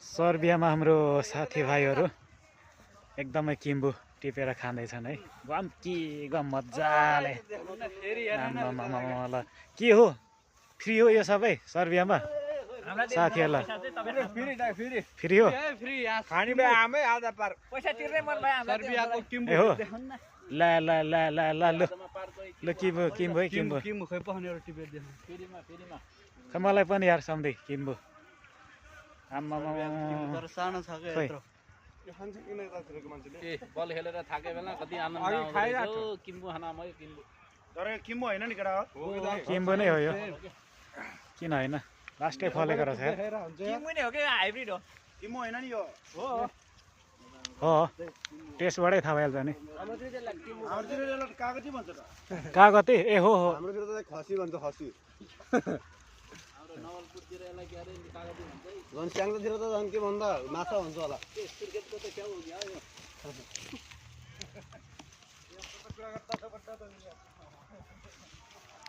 सर्बियामा हाम्रो साथीभाइहरू एकदमै किम्बु टिपेर खाँदैछन् है। गम के गम मजाले आम्मामामा। के हो फ्री हो यो सबै सर्बियामा साथीहरूलाई फ्री हो ए हो ला ला ला ला ला लु ल किम्बु किम्बु है किम्बु मलाई पनि यार सम्धि किम्बु आम्मामा बल खेलेर थाके बेला कति आनन्द आउँछ किम्बु खानामा किम्बु तर किम्बु हैन नि केटा हो किम्बु नै हो यो किन हैन लास्टै फलेको रहेछ किम्बु नै हो के हाइब्रिड हो किम्बु हैन नि यो हो टेस्टबाटै थाहा भइहाल्छ नि हाम्रोतिर कागती भन्छ त कागती ए हो हो हाम्रोतिर त खसी भन्छ खसी नवलपुरतिर यसलाई के अरे कागती भन्छ है झन् स्याङ्जातिर त झन् के भन्दा माछा भन्छ होला क्रिकेटको त क्या हो यो